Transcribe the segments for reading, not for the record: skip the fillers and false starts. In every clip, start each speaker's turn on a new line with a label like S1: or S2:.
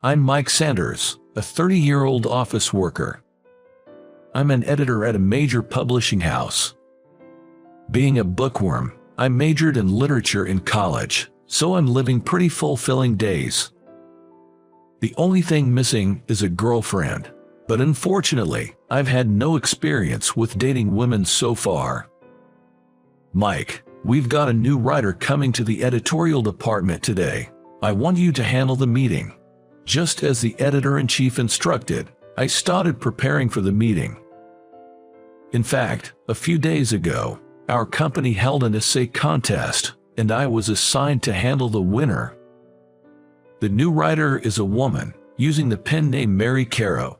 S1: I'm Mike Sanders, a 30-year-old office worker. I'm an editor at a major publishing house. Being a bookworm, I majored in literature in college, so I'm living pretty fulfilling days. The only thing missing is a girlfriend, but unfortunately, I've had no experience with dating women so far. Mike, we've got a new writer coming to the editorial department today. I want you to handle the meeting. Just as the editor-in-chief instructed, I started preparing for the meeting. In fact, a few days ago, our company held an essay contest, and I was assigned to handle the winner. The new writer is a woman, using the pen name Mary Caro.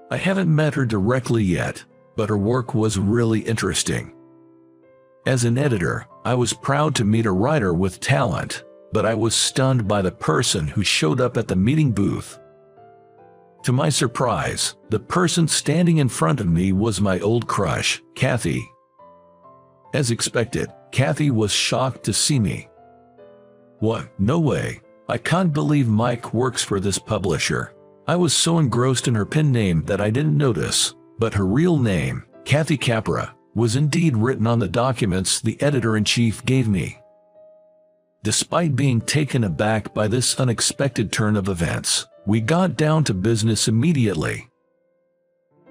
S1: I haven't met her directly yet, but her work was really interesting. As an editor, I was proud to meet a writer with talent, but I was stunned by the person who showed up at the meeting booth. To my surprise, the person standing in front of me was my old crush, Kathy. As expected, Kathy was shocked to see me. "What? No way. I can't believe Mike works for this publisher." I was so engrossed in her pen name that I didn't notice, but her real name, Kathy Capra, was indeed written on the documents the editor-in-chief gave me. Despite being taken aback by this unexpected turn of events, we got down to business immediately.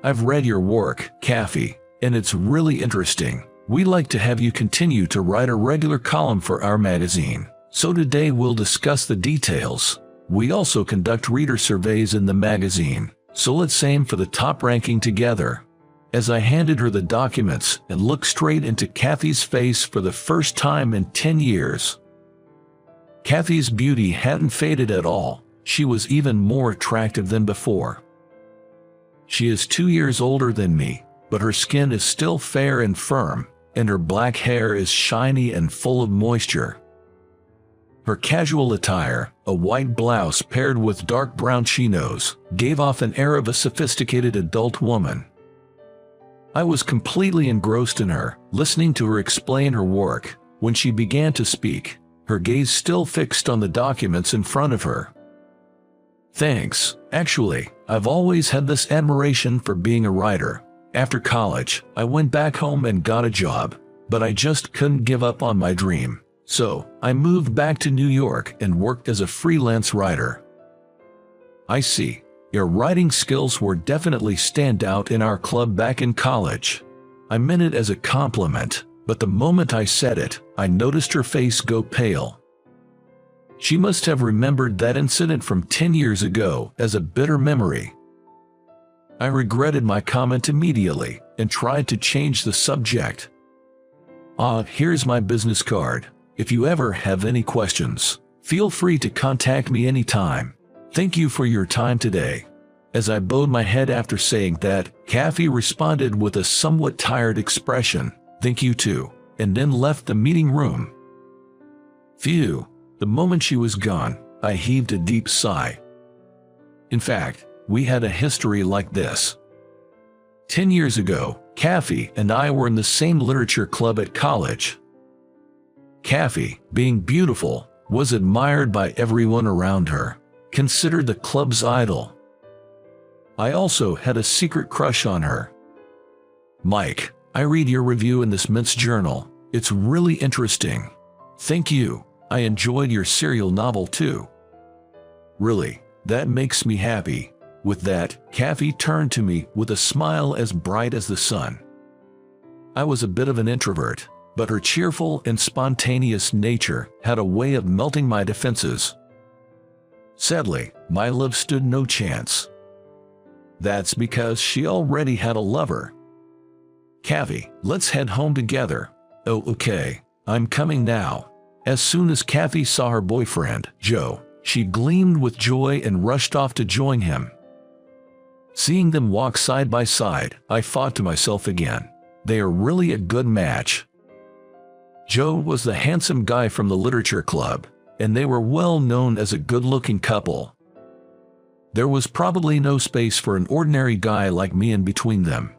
S1: "I've read your work, Kathy, and it's really interesting. We'd like to have you continue to write a regular column for our magazine, so today we'll discuss the details. We also conduct reader surveys in the magazine, so let's aim for the top ranking together." As I handed her the documents and looked straight into Kathy's face for the first time in 10 years. Kathy's beauty hadn't faded at all. She was even more attractive than before. She is 2 years older than me, but her skin is still fair and firm, and her black hair is shiny and full of moisture. Her casual attire, a white blouse paired with dark brown chinos, gave off an air of a sophisticated adult woman. I was completely engrossed in her, listening to her explain her work. When she began to speak, her gaze still fixed on the documents in front of her. "Thanks. Actually, I've always had this admiration for being a writer. After college, I went back home and got a job, but I just couldn't give up on my dream. So, I moved back to New York and worked as a freelance writer." "I see. Your writing skills were definitely stand out in our club back in college." I meant it as a compliment, but the moment I said it, I noticed her face go pale. She must have remembered that incident from 10 years ago as a bitter memory. I regretted my comment immediately and tried to change the subject. "Here's my business card. If you ever have any questions, feel free to contact me anytime. Thank you for your time today." As I bowed my head after saying that, Kathy responded with a somewhat tired expression, "Thank you too," and then left the meeting room. Phew. The moment she was gone, I heaved a deep sigh. In fact, we had a history like this. 10 years ago, Kathy and I were in the same literature club at college. Kathy, being beautiful, was admired by everyone around her, considered the club's idol. I also had a secret crush on her. "Mike, I read your review in this Mint's journal. It's really interesting." "Thank you. I enjoyed your serial novel too." "Really, that makes me happy." With that, Kathy turned to me with a smile as bright as the sun. I was a bit of an introvert, but her cheerful and spontaneous nature had a way of melting my defenses. Sadly, my love stood no chance. That's because she already had a lover. "Kathy, let's head home together." "Oh, okay. I'm coming now." As soon as Kathy saw her boyfriend, Joe, she gleamed with joy and rushed off to join him. Seeing them walk side by side, I thought to myself again, they are really a good match. Joe was the handsome guy from the literature club, and they were well known as a good-looking couple. There was probably no space for an ordinary guy like me in between them.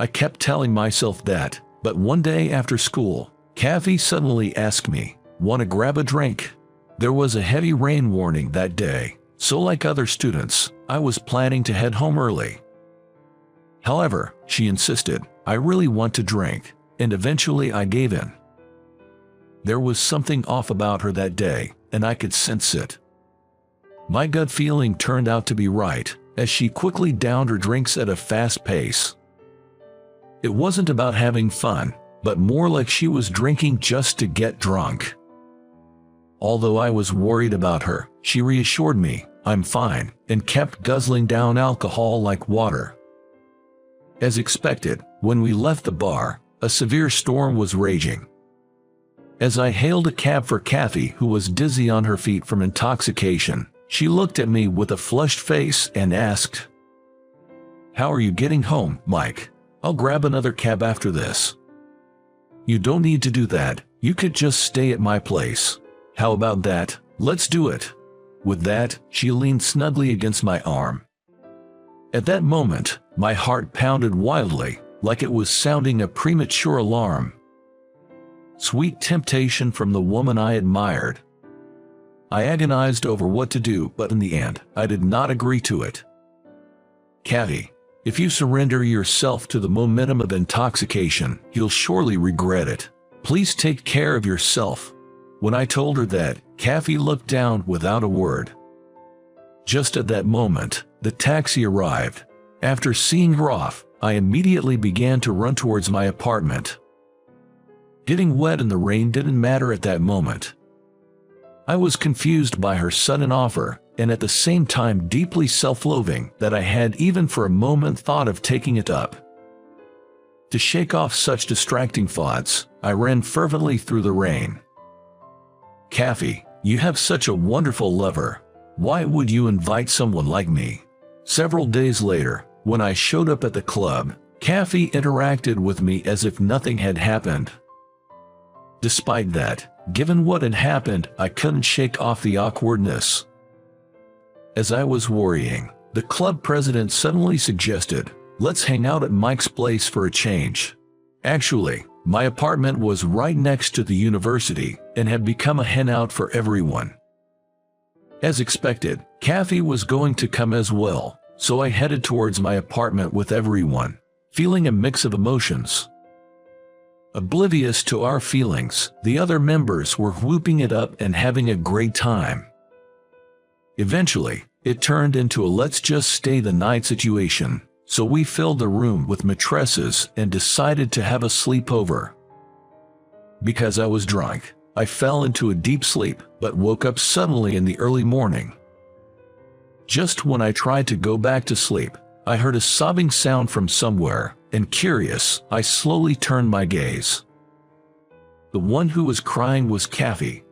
S1: I kept telling myself that, but one day after school, Kathy suddenly asked me, "Want to grab a drink?" There was a heavy rain warning that day, so like other students, I was planning to head home early. However, she insisted, I really want to drink, and eventually I gave in. There was something off about her that day, and I could sense it. My gut feeling turned out to be right, as she quickly downed her drinks at a fast pace. It wasn't about having fun, but more like she was drinking just to get drunk. Although I was worried about her, she reassured me, I'm fine, and kept guzzling down alcohol like water. As expected, when we left the bar, a severe storm was raging. As I hailed a cab for Kathy, who was dizzy on her feet from intoxication, she looked at me with a flushed face and asked, "How are you getting home, Mike? I'll grab another cab after this." "You don't need to do that, you could just stay at my place. How about that? Let's do it." With that, she leaned snugly against my arm. At that moment, my heart pounded wildly, like it was sounding a premature alarm. Sweet temptation from the woman I admired. I agonized over what to do, but in the end, I did not agree to it. "Kathy, if you surrender yourself to the momentum of intoxication, you'll surely regret it. Please take care of yourself." When I told her that, Kathy looked down without a word. Just at that moment, the taxi arrived. After seeing her off, I immediately began to run towards my apartment. Getting wet in the rain didn't matter at that moment. I was confused by her sudden offer, and at the same time deeply self-loathing that I had even for a moment thought of taking it up. To shake off such distracting thoughts, I ran fervently through the rain. "Kathy, you have such a wonderful lover. Why would you invite someone like me?" Several days later, when I showed up at the club, Kathy interacted with me as if nothing had happened. Despite that, given what had happened, I couldn't shake off the awkwardness. As I was worrying, the club president suddenly suggested, "Let's hang out at Mike's place for a change." Actually, my apartment was right next to the university and had become a hangout for everyone. As expected, Kathy was going to come as well, so I headed towards my apartment with everyone, feeling a mix of emotions. Oblivious to our feelings, the other members were whooping it up and having a great time. Eventually, it turned into a let's just stay the night situation, so we filled the room with mattresses and decided to have a sleepover. Because I was drunk, I fell into a deep sleep but woke up suddenly in the early morning. Just when I tried to go back to sleep, I heard a sobbing sound from somewhere, and curious, I slowly turned my gaze. The one who was crying was Kathy.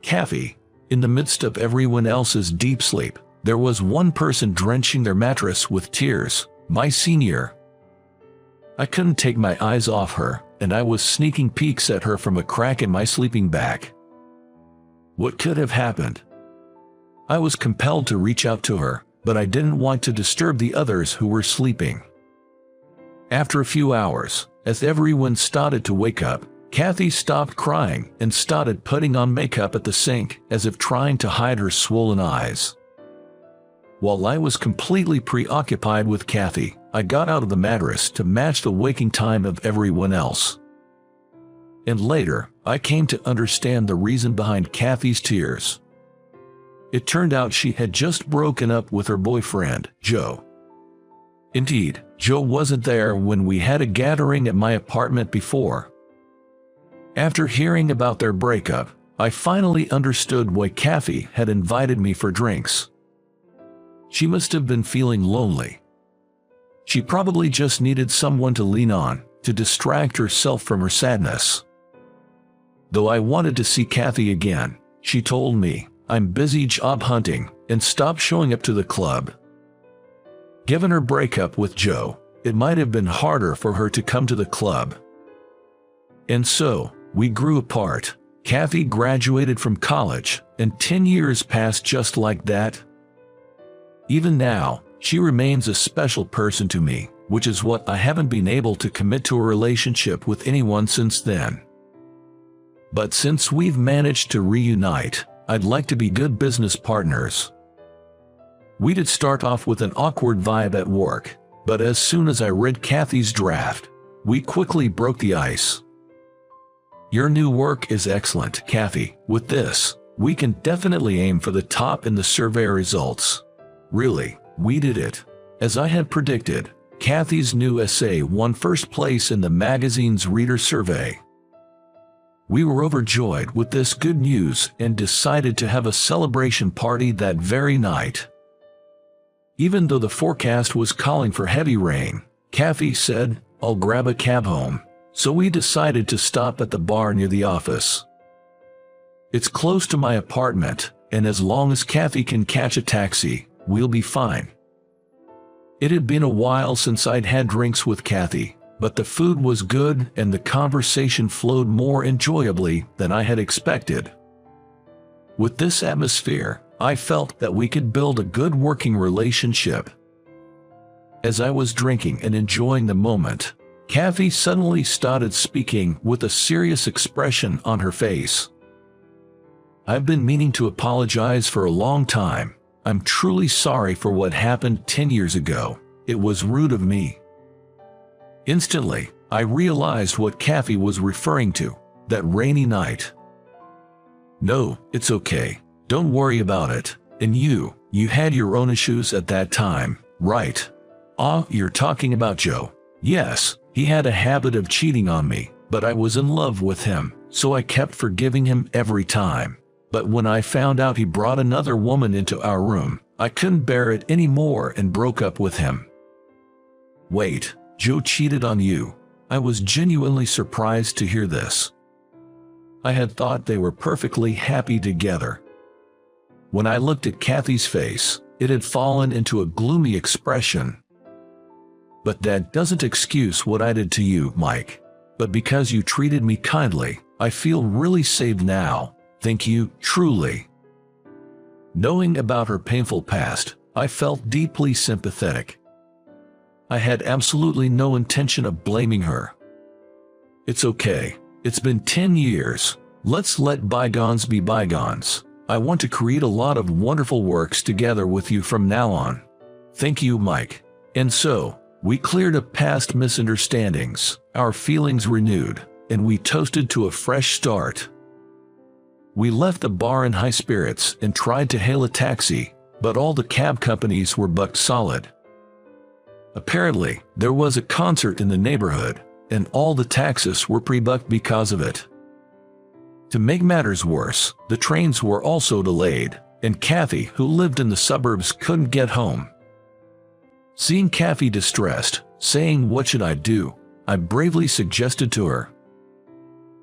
S1: Kathy. In the midst of everyone else's deep sleep, there was one person drenching their mattress with tears, my senior. I couldn't take my eyes off her, and I was sneaking peeks at her from a crack in my sleeping bag. What could have happened? I was compelled to reach out to her, but I didn't want to disturb the others who were sleeping. After a few hours, as everyone started to wake up, Kathy stopped crying and started putting on makeup at the sink as if trying to hide her swollen eyes. While I was completely preoccupied with Kathy, I got out of the mattress to match the waking time of everyone else. And later, I came to understand the reason behind Kathy's tears. It turned out she had just broken up with her boyfriend, Joe. Indeed, Joe wasn't there when we had a gathering at my apartment before. After hearing about their breakup, I finally understood why Kathy had invited me for drinks. She must have been feeling lonely. She probably just needed someone to lean on, to distract herself from her sadness. Though I wanted to see Kathy again, she told me, "I'm busy job hunting," and stopped showing up to the club. Given her breakup with Joe, it might have been harder for her to come to the club. And so, we grew apart. Kathy graduated from college, and 10 years passed just like that. Even now, she remains a special person to me, which is what I haven't been able to commit to a relationship with anyone since then. But since we've managed to reunite, I'd like to be good business partners. We did start off with an awkward vibe at work, but as soon as I read Kathy's draft, we quickly broke the ice. Your new work is excellent, Kathy. With this, we can definitely aim for the top in the survey results. Really, we did it. As I had predicted, Kathy's new essay won first place in the magazine's reader survey. We were overjoyed with this good news and decided to have a celebration party that very night. Even though the forecast was calling for heavy rain, Kathy said, "I'll grab a cab home," so we decided to stop at the bar near the office. It's close to my apartment, and as long as Kathy can catch a taxi, we'll be fine. It had been a while since I'd had drinks with Kathy, but the food was good and the conversation flowed more enjoyably than I had expected. With this atmosphere, I felt that we could build a good working relationship. As I was drinking and enjoying the moment, Kathy suddenly started speaking with a serious expression on her face. "I've been meaning to apologize for a long time. I'm truly sorry for what happened 10 years ago. It was rude of me." Instantly, I realized what Kathy was referring to, that rainy night. "No, it's okay. Don't worry about it. And you had your own issues at that time, right? Ah, you're talking about Joe. Yes, he had a habit of cheating on me, but I was in love with him, so I kept forgiving him every time. But when I found out he brought another woman into our room, I couldn't bear it anymore and broke up with him." "Wait, Joe cheated on you?" I was genuinely surprised to hear this. I had thought they were perfectly happy together. When I looked at Kathy's face, it had fallen into a gloomy expression. "But that doesn't excuse what I did to you, Mike. But because you treated me kindly, I feel really saved now. Thank you, truly." Knowing about her painful past, I felt deeply sympathetic. I had absolutely no intention of blaming her. "It's okay. It's been 10 years. Let's let bygones be bygones. I want to create a lot of wonderful works together with you from now on. Thank you, Mike." And so, we cleared up past misunderstandings, our feelings renewed, and we toasted to a fresh start. We left the bar in high spirits and tried to hail a taxi, but all the cab companies were booked solid. Apparently, there was a concert in the neighborhood, and all the taxis were pre-booked because of it. To make matters worse, the trains were also delayed, and Kathy, who lived in the suburbs, couldn't get home. Seeing Kathy distressed, saying, "What should I do?" I bravely suggested to her,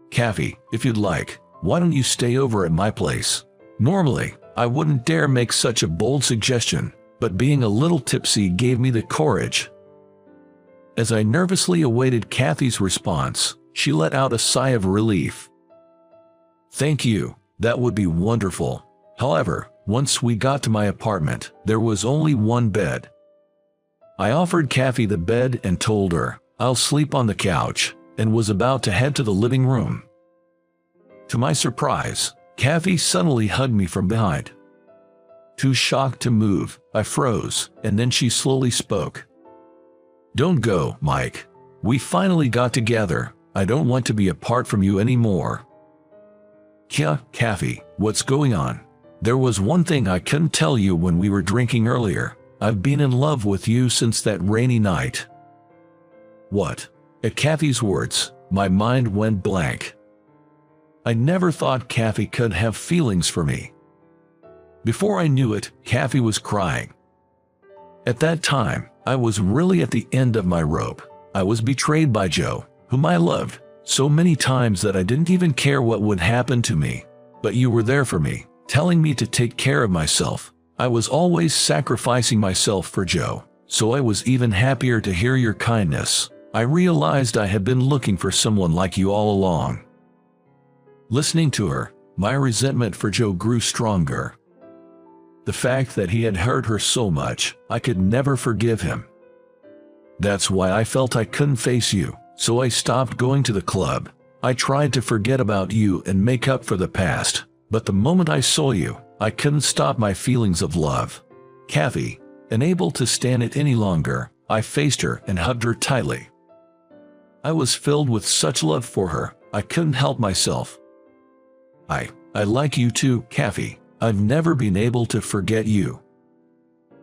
S1: "Kathy, if you'd like, why don't you stay over at my place?" Normally, I wouldn't dare make such a bold suggestion, but being a little tipsy gave me the courage. As I nervously awaited Kathy's response, she let out a sigh of relief. "Thank you, that would be wonderful." However, once we got to my apartment, there was only one bed. I offered Kathy the bed and told her, "I'll sleep on the couch," and was about to head to the living room. To my surprise, Kathy suddenly hugged me from behind. Too shocked to move, I froze, and then she slowly spoke. "Don't go, Mike. We finally got together. I don't want to be apart from you anymore." Kathy, what's going on? There was one thing I couldn't tell you when we were drinking earlier. I've been in love with you since that rainy night." What? At Kathy's words, my mind went blank. I never thought Kathy could have feelings for me. Before I knew it, Kathy was crying. At that time, I was really at the end of my rope. I was betrayed by Joe, whom I loved so many times that I didn't even care what would happen to me. But you were there for me, telling me to take care of myself. I was always sacrificing myself for Joe, so I was even happier to hear your kindness. I realized I had been looking for someone like you all along. Listening to her, my resentment for Joe grew stronger. The fact that he had hurt her so much, I could never forgive him. That's why I felt I couldn't face you, so I stopped going to the club. I tried to forget about you and make up for the past, But the moment I saw you, I couldn't stop my feelings of love. Kathy, unable to stand it any longer, I faced her and hugged her tightly. I was filled with such love for her, I couldn't help myself. I like you too, Kathy. I've never been able to forget you.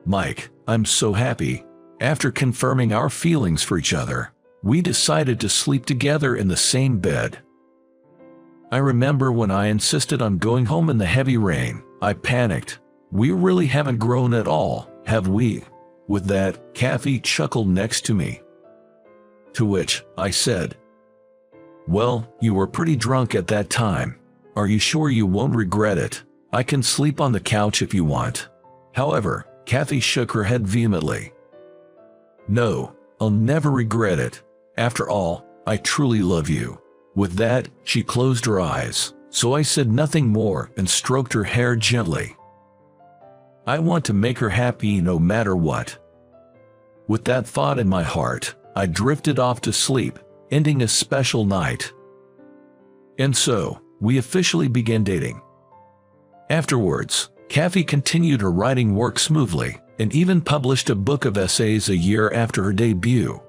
S1: Mike, I'm so happy. After confirming our feelings for each other, we decided to sleep together in the same bed. I remember when I insisted on going home in the heavy rain, I panicked. We really haven't grown at all, have we? With that, Kathy chuckled next to me. To which I said, well, you were pretty drunk at that time. Are you sure you won't regret it? I can sleep on the couch if you want. However, Kathy shook her head vehemently. No, I'll never regret it. After all, I truly love you. With that, she closed her eyes, so I said nothing more and stroked her hair gently. I want to make her happy no matter what. With that thought in my heart, I drifted off to sleep, ending a special night. And so, we officially began dating. Afterwards, Kathy continued her writing work smoothly, and even published a book of essays a year after her debut.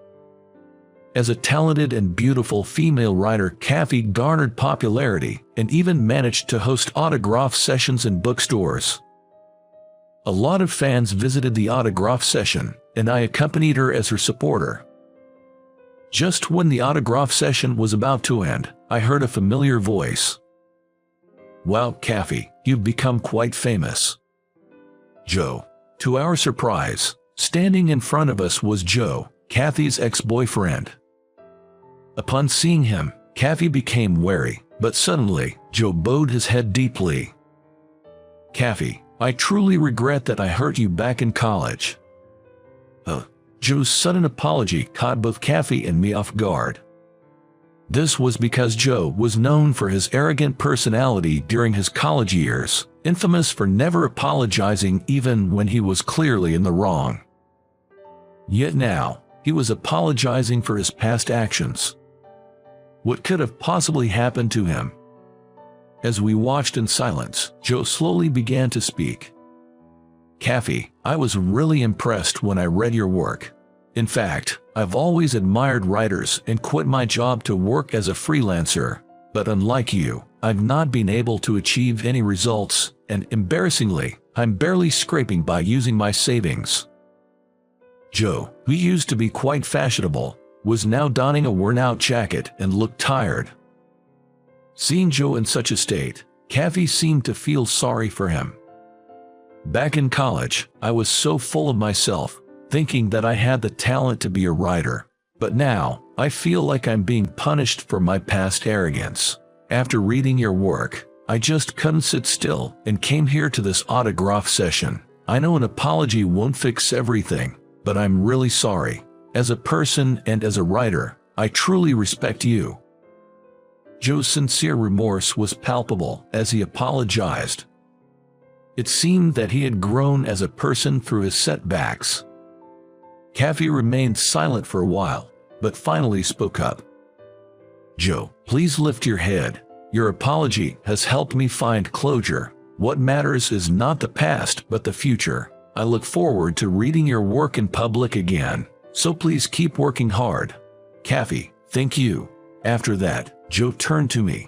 S1: As a talented and beautiful female writer, Kathy garnered popularity and even managed to host autograph sessions in bookstores. A lot of fans visited the autograph session, and I accompanied her as her supporter. Just when the autograph session was about to end, I heard a familiar voice. Wow, Kathy, you've become quite famous. Joe. To our surprise, standing in front of us was Joe, Kathy's ex-boyfriend. Upon seeing him, Kathy became wary, but suddenly, Joe bowed his head deeply. Kathy, I truly regret that I hurt you back in college. Joe's sudden apology caught both Kathy and me off guard. This was because Joe was known for his arrogant personality during his college years, infamous for never apologizing even when he was clearly in the wrong. Yet now, he was apologizing for his past actions. What could have possibly happened to him? As we watched in silence, Joe slowly began to speak. Kathy, I was really impressed when I read your work. In fact, I've always admired writers and quit my job to work as a freelancer, but unlike you, I've not been able to achieve any results, and embarrassingly, I'm barely scraping by using my savings. Joe, who used to be quite fashionable, was now donning a worn-out jacket and looked tired. Seeing Joe in such a state, Kathy seemed to feel sorry for him. Back in college, I was so full of myself, thinking that I had the talent to be a writer, but now, I feel like I'm being punished for my past arrogance. After reading your work, I just couldn't sit still and came here to this autograph session. I know an apology won't fix everything, but I'm really sorry. As a person and as a writer, I truly respect you. Joe's sincere remorse was palpable as he apologized. It seemed that he had grown as a person through his setbacks. Kathy remained silent for a while, but finally spoke up. Joe, please lift your head. Your apology has helped me find closure. What matters is not the past but the future. I look forward to reading your work in public again, so please keep working hard. Kathy, thank you. After that, Joe turned to me.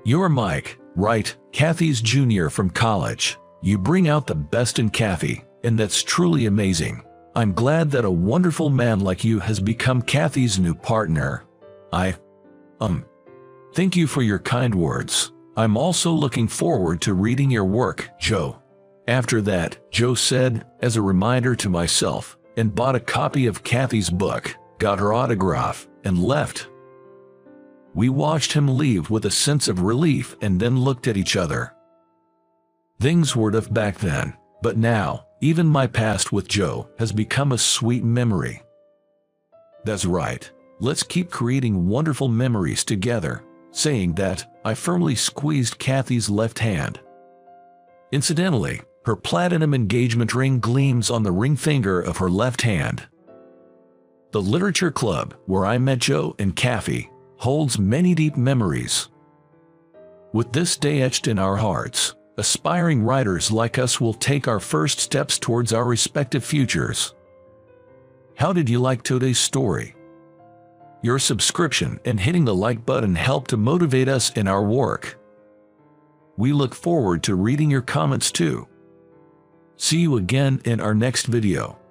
S1: You're Mike, right? Kathy's junior from college. You bring out the best in Kathy, and that's truly amazing. I'm glad that a wonderful man like you has become Kathy's new partner. Thank you for your kind words. I'm also looking forward to reading your work, Joe. After that, Joe said, as a reminder to myself, and bought a copy of Kathy's book, got her autograph, and left. We watched him leave with a sense of relief and then looked at each other. Things were tough back then, but now, even my past with Joe has become a sweet memory. That's right. Let's keep creating wonderful memories together. Saying that, I firmly squeezed Kathy's left hand. Incidentally, her platinum engagement ring gleams on the ring finger of her left hand. The Literature Club, where I met Joe and Kathy, holds many deep memories. With this day etched in our hearts, aspiring writers like us will take our first steps towards our respective futures. How did you like today's story? Your subscription and hitting the like button help to motivate us in our work. We look forward to reading your comments too. See you again in our next video.